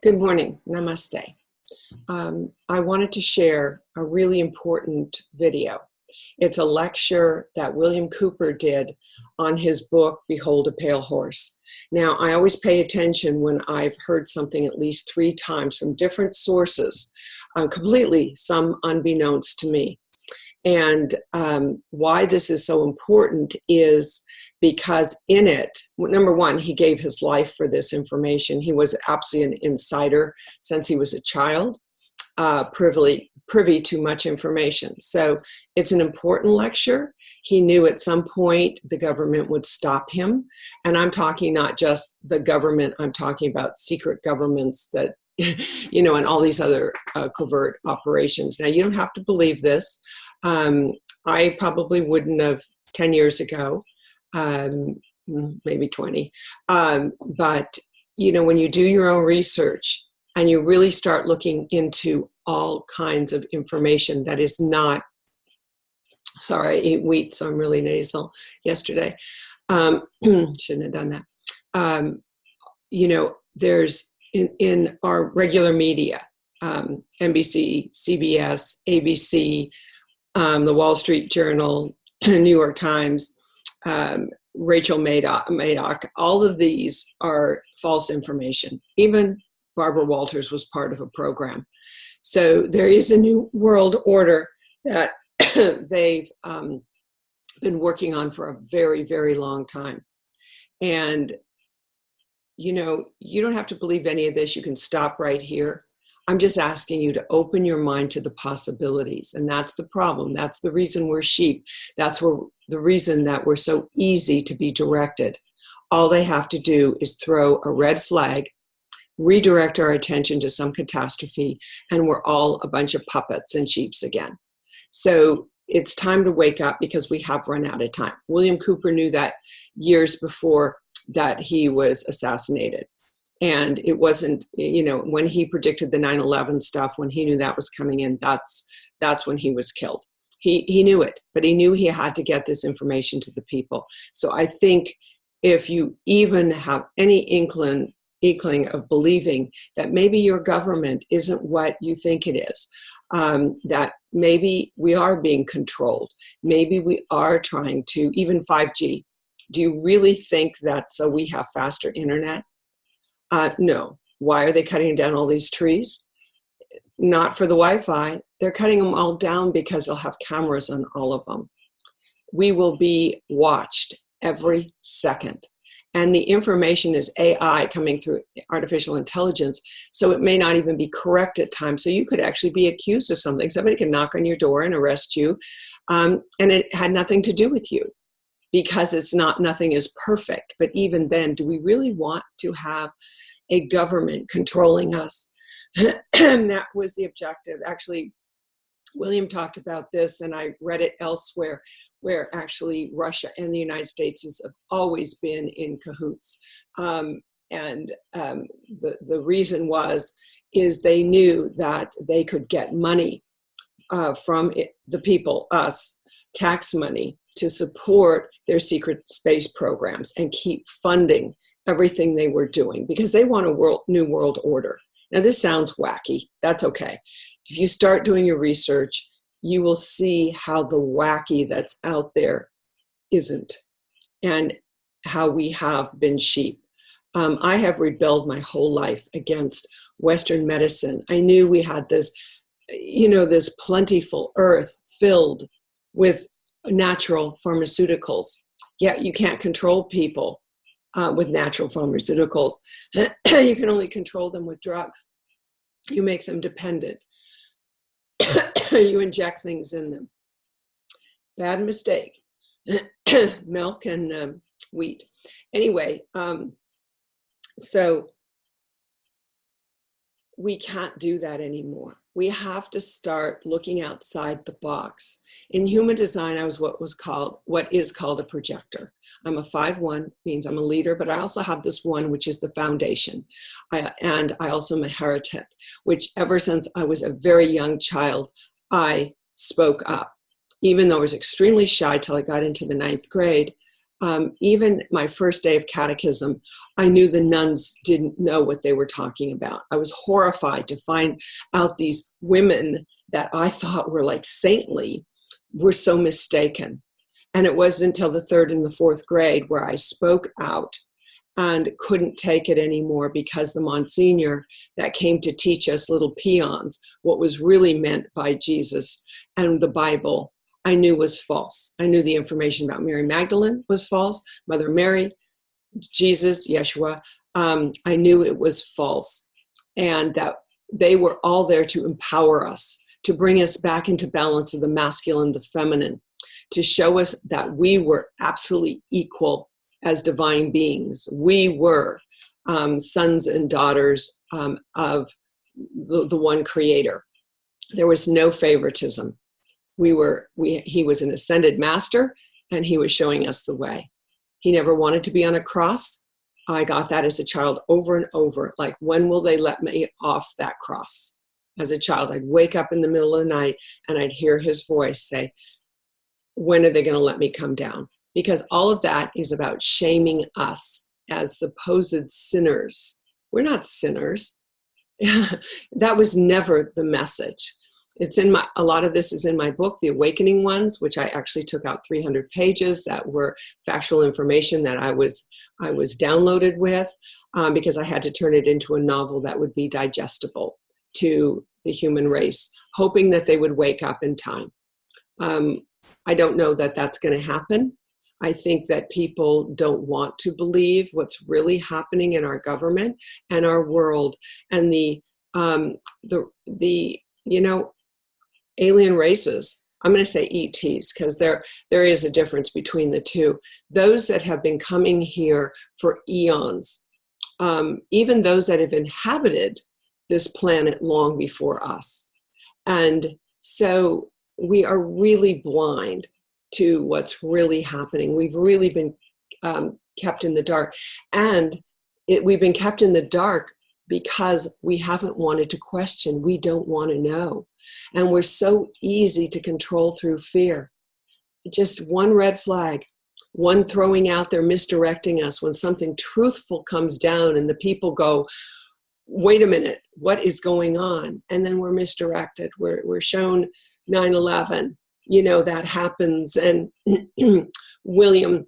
Good morning. Namaste. I wanted to share a really important video. It's a lecture that William Cooper did on his book, Behold a Pale Horse. Now, I always pay attention when I've heard something at least 3 times from different sources, completely some unbeknownst to me. And why this is so important is because in it, number one, he gave his life for this information. He was absolutely an insider since he was a child, privy to much information. So it's an important lecture. He knew at some point the government would stop him. And I'm talking not just the government, I'm talking about secret governments that, and all these other covert operations. Now, you don't have to believe this. I probably wouldn't have 10 years ago, maybe 20. But, when you do your own research and you really start looking into all kinds of information that is not, sorry, I ate wheat, so I'm really nasal yesterday. Shouldn't have done that. There's in our regular media, NBC, CBS, ABC, the Wall Street Journal, New York Times, Rachel Maddow, all of these are false information. Even Barbara Walters was part of a program. So there is a new world order that they've been working on for a very, very long time. And, you don't have to believe any of this. You can stop right here. I'm just asking you to open your mind to the possibilities. And that's the problem. That's the reason we're sheep. That's the reason that we're so easy to be directed. All they have to do is throw a red flag, redirect our attention to some catastrophe, and we're all a bunch of puppets and sheeps again. So it's time to wake up because we have run out of time. William Cooper knew that years before that he was assassinated. And it wasn't, when he predicted the 9/11 stuff, when he knew that was coming in, that's when he was killed. He knew it, but he knew he had to get this information to the people. So I think if you even have any inkling of believing that maybe your government isn't what you think it is, that maybe we are being controlled, maybe we are trying to, even 5G, do you really think that so we have faster internet? No. Why are they cutting down all these trees? Not for the Wi-Fi. They're cutting them all down because they'll have cameras on all of them. We will be watched every second. And the information is AI coming through artificial intelligence, so it may not even be correct at times. So you could actually be accused of something. Somebody can knock on your door and arrest you, and it had nothing to do with you. Because nothing is perfect. But even then, do we really want to have a government controlling us? And that was the objective. Actually, William talked about this, and I read it elsewhere, where actually Russia and the United States have always been in cahoots. The reason is they knew that they could get money from the people, us, tax money, to support their secret space programs and keep funding everything they were doing because they want a new world order. Now, this sounds wacky. That's okay. If you start doing your research, you will see how the wacky that's out there isn't and how we have been sheep. I have rebelled my whole life against Western medicine. I knew we had this, this plentiful earth filled with natural pharmaceuticals. Yet you can't control people with natural pharmaceuticals. You can only control them with drugs. You make them dependent. You inject things in them. Bad mistake. Milk and wheat. Anyway, so we can't do that anymore. We have to start looking outside the box. In human design, I was what is called a projector. I'm a 5/1, means I'm a leader, but I also have this 1, which is the foundation. And I also am a heretic, which ever since I was a very young child, I spoke up. Even though I was extremely shy till I got into the 9th grade, Even my first day of catechism, I knew the nuns didn't know what they were talking about. I was horrified to find out these women that I thought were like saintly were so mistaken. And it wasn't until the third and the fourth grade where I spoke out and couldn't take it anymore, because the Monsignor that came to teach us little peons what was really meant by Jesus and the Bible, I knew was false. I knew the information about Mary Magdalene was false, Mother Mary, Jesus, Yeshua. I knew it was false, and that they were all there to empower us, to bring us back into balance of the masculine, the feminine, to show us that we were absolutely equal as divine beings. We were sons and daughters of the one Creator. There was no favoritism. He was an ascended master, and he was showing us the way. He never wanted to be on a cross. I got that as a child over and over. Like, when will they let me off that cross? As a child, I'd wake up in the middle of the night and I'd hear his voice say, when are they going to let me come down? Because all of that is about shaming us as supposed sinners. We're not sinners. That was never the message. It's in a lot of this is in my book, The Awakening Ones, which I actually took out 300 pages that were factual information that I was downloaded with, because I had to turn it into a novel that would be digestible to the human race, hoping that they would wake up in time. I don't know that that's going to happen. I think that people don't want to believe what's really happening in our government and our world, and the alien races. I'm going to say ETs, because there is a difference between the two. Those that have been coming here for eons, even those that have inhabited this planet long before us. And so we are really blind to what's really happening. We've really been kept in the dark. And we've been kept in the dark because we haven't wanted to question. We don't want to know. And we're so easy to control through fear. Just one red flag, one throwing out there, misdirecting us when something truthful comes down and the people go, wait a minute, what is going on? And then we're misdirected. We're shown 9/11, that happens. And William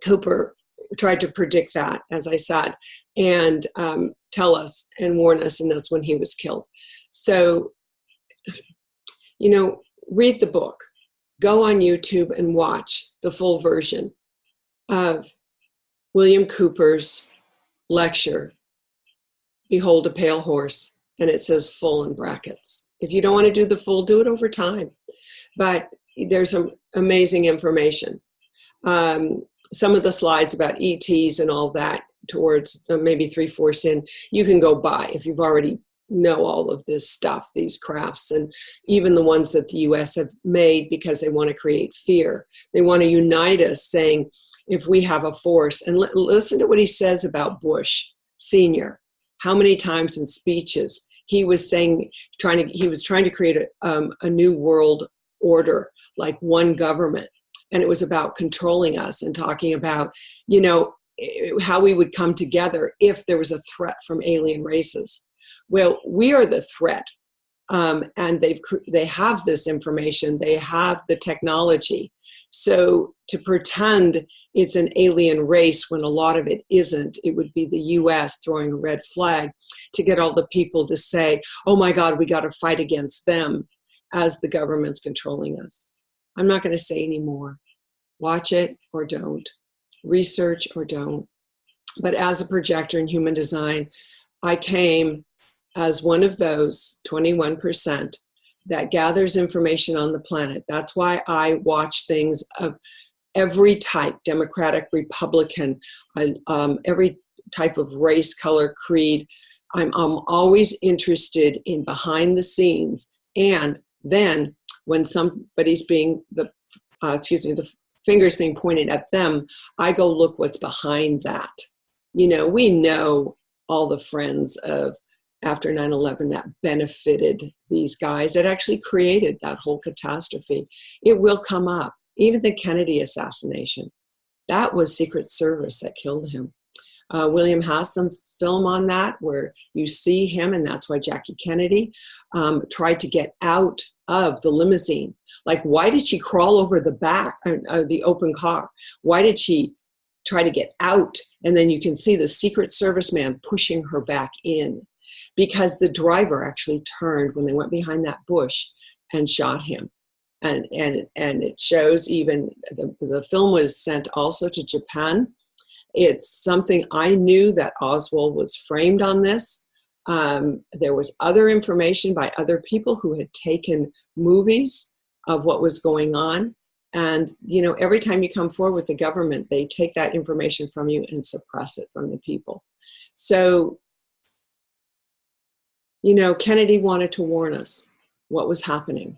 Cooper tried to predict that, as I said, and tell us and warn us, and that's when he was killed. So, read the book. Go on YouTube and watch the full version of William Cooper's lecture, Behold a Pale Horse, and it says full in brackets. If you don't want to do the full, do it over time. But there's some amazing information. Some of the slides about ETs and all that towards maybe 3/4 in, you can go by if you've already know all of this stuff, these crafts, and even the ones that the US have made because they want to create fear. They want to unite us, saying, if we have a force, and listen to what he says about Bush Sr. How many times in speeches he was saying, he was trying to create a new world order, like one government. And it was about controlling us and talking about, how we would come together if there was a threat from alien races. Well, we are the threat, and they have this information, they have the technology. So to pretend it's an alien race when a lot of it isn't, it would be the US throwing a red flag to get all the people to say, oh my God, we got to fight against them, as the government's controlling us. I'm not going to say any more. Watch it or don't. Research or don't. But as a projector in human design, I came as one of those 21% that gathers information on the planet. That's why I watch things of every type, Democratic, Republican, every type of race, color, creed. I'm always interested in behind the scenes. And then when somebody's the finger's being pointed at them, I go look what's behind that. We know all the friends of after 9/11 that benefited these guys that actually created that whole catastrophe. It will come up. Even the Kennedy assassination. That was Secret Service that killed him. William has some film on that where you see him, and that's why Jackie Kennedy tried to get out of the limousine. Like, why did she crawl over the back of the open car? Why did she try to get out? And then you can see the Secret Service man pushing her back in, because the driver actually turned when they went behind that bush and shot him. And it shows, even the film was sent also to Japan. It's something I knew, that Oswald was framed on this. There was other information by other people who had taken movies of what was going on. And, you know, every time you come forward with the government, they take that information from you and suppress it from the people. So, you know, Kennedy wanted to warn us what was happening.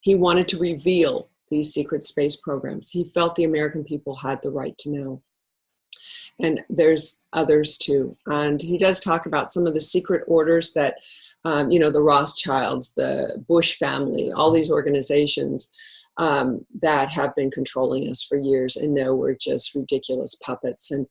He wanted to reveal these secret space programs. He felt the American people had the right to know. And there's others too. And he does talk about some of the secret orders that, you know, the Rothschilds, the Bush family, all these organizations that have been controlling us for years, and know we're just ridiculous puppets. And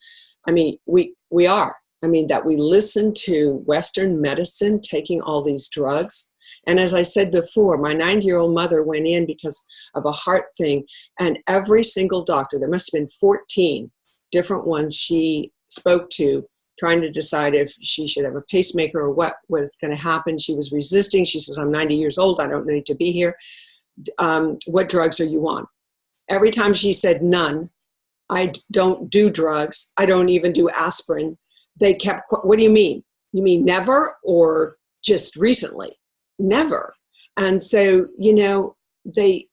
I mean, we are. I mean, that we listen to Western medicine taking all these drugs. And as I said before, my 90-year-old mother went in because of a heart thing, and every single doctor, there must have been 14 different ones she spoke to, trying to decide if she should have a pacemaker or what was going to happen. She was resisting. She says, I'm 90 years old. I don't need to be here. What drugs are you on? Every time she said none, I don't do drugs. I don't even do aspirin. They kept, what do you mean? You mean never, or just recently? Never. And so, you know, they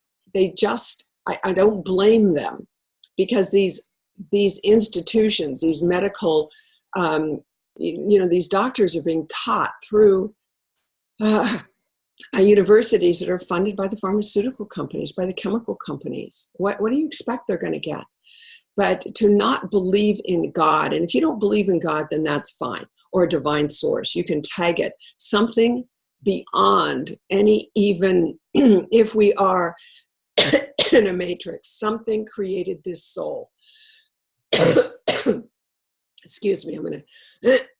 just, I don't blame them, because these institutions, these medical, you know, these doctors are being taught through universities that are funded by the pharmaceutical companies, by the chemical companies. What do you expect they're going to get? But to not believe in God, and if you don't believe in God, then that's fine, or a divine source. You can tag it something beyond any, even if we are in a matrix, something created this soul. Excuse me, I'm going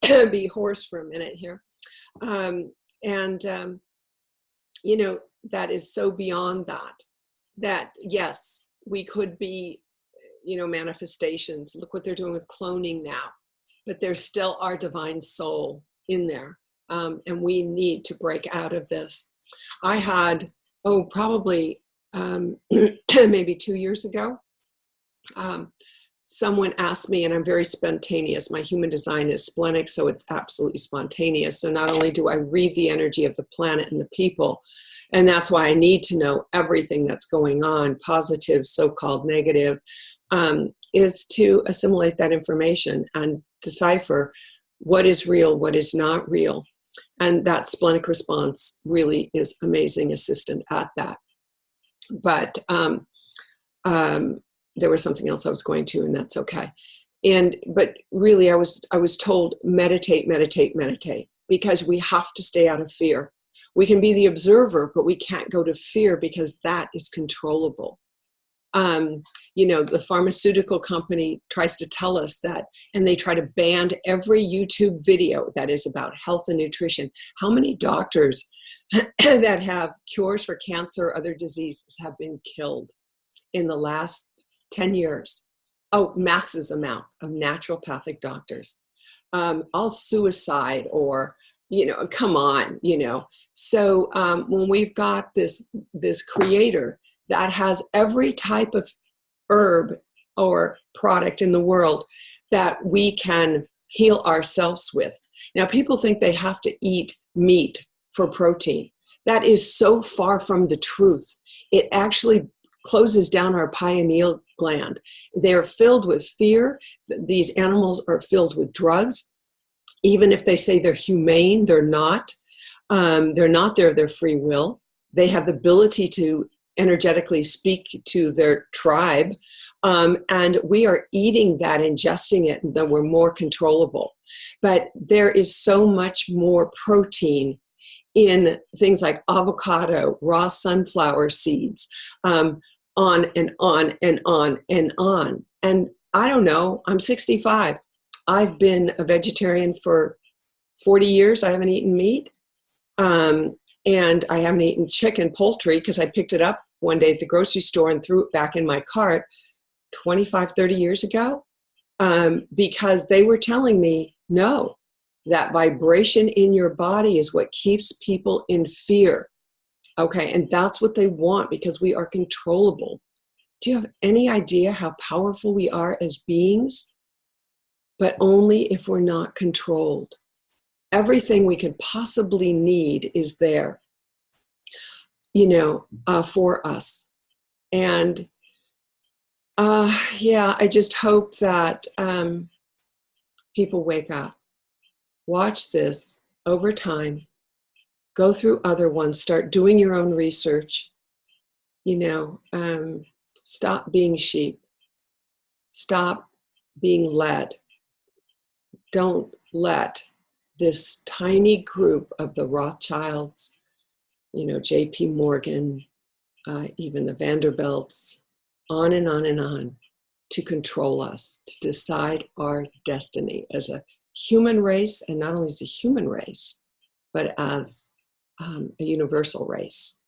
to be hoarse for a minute here. You know, that is so beyond that yes, we could be, you know, manifestations. Look what they're doing with cloning now. But there's still our divine soul in there. And we need to break out of this. I had, probably maybe 2 years ago, someone asked me, and I'm very spontaneous. My human design is splenic, so it's absolutely spontaneous. So not only do I read the energy of the planet and the people, and that's why I need to know everything that's going on, positive, so-called negative, is to assimilate that information and decipher what is real, what is not real. And that splenic response really is amazing assistant at that. But there was something else I was going to, and that's okay. But really, I was told, meditate, meditate, meditate, because we have to stay out of fear. We can be the observer, but we can't go to fear, because that is controllable. You know, the pharmaceutical company tries to tell us that, and they try to ban every YouTube video that is about health and nutrition. How many doctors that have cures for cancer or other diseases have been killed in the last 10 years? Oh, masses amount of naturopathic doctors. All suicide, or, you know, come on, you know. So when we've got this creator that has every type of herb or product in the world that we can heal ourselves with. Now, people think they have to eat meat for protein. That is so far from the truth. It actually closes down our pineal gland. They're filled with fear. These animals are filled with drugs. Even if they say they're humane, they're not. They're not there of their free will. They have the ability to energetically speak to their tribe, and we are eating that, ingesting it, and then we're more controllable. But there is so much more protein in things like avocado, raw sunflower seeds, on and on and on and on. And I don't know. I'm 65. I've been a vegetarian for 40 years. I haven't eaten meat. And I haven't eaten chicken, poultry, because I picked it up one day at the grocery store and threw it back in my cart 25, 30 years ago, because they were telling me, no, that vibration in your body is what keeps people in fear. Okay, and that's what they want, because we are controllable. Do you have any idea how powerful we are as beings? But only if we're not controlled. Everything we could possibly need is there, for us. And I just hope that people wake up, watch this over time, go through other ones, start doing your own research, stop being sheep, stop being led. Don't let this tiny group of the Rothschilds, J.P. Morgan, even the Vanderbilts, on and on and on, to control us, to decide our destiny as a human race, and not only as a human race, but as a universal race.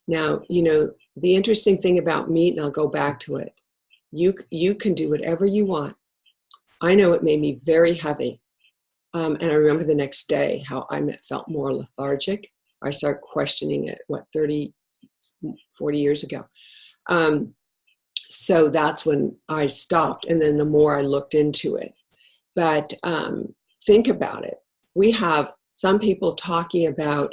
Now, the interesting thing about meat, and I'll go back to it, you can do whatever you want. I know it made me very heavy. And I remember the next day how I felt more lethargic. I started questioning it, 30, 40 years ago. So that's when I stopped. And then the more I looked into it. But think about it. We have some people talking about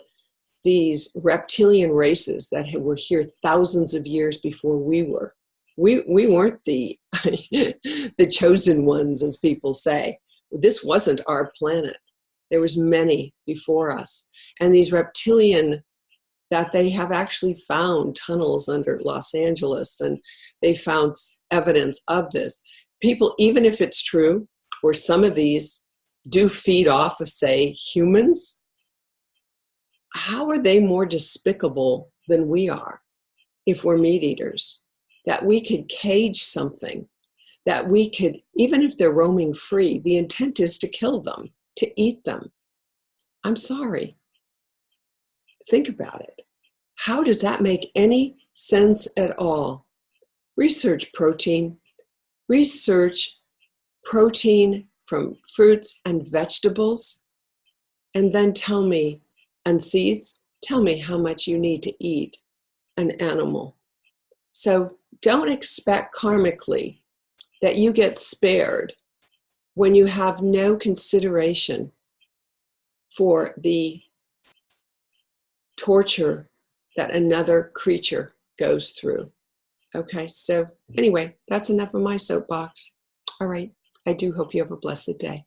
these reptilian races that were here thousands of years before we were. We weren't the the chosen ones, as people say. This wasn't our planet. There was many before us. And these reptilian, that they have actually found tunnels under Los Angeles, and they found evidence of this. People, even if it's true, where some of these do feed off of, say, humans, how are they more despicable than we are if we're meat eaters? That we could cage something, that we could, even if they're roaming free, the intent is to kill them, to eat them. I'm sorry. Think about it. How does that make any sense at all? Research protein. Research protein from fruits and vegetables, and then tell me, and seeds, tell me how much you need to eat an animal. So don't expect karmically that you get spared when you have no consideration for the torture that another creature goes through. Okay, so anyway, that's enough of my soapbox. All right, I do hope you have a blessed day.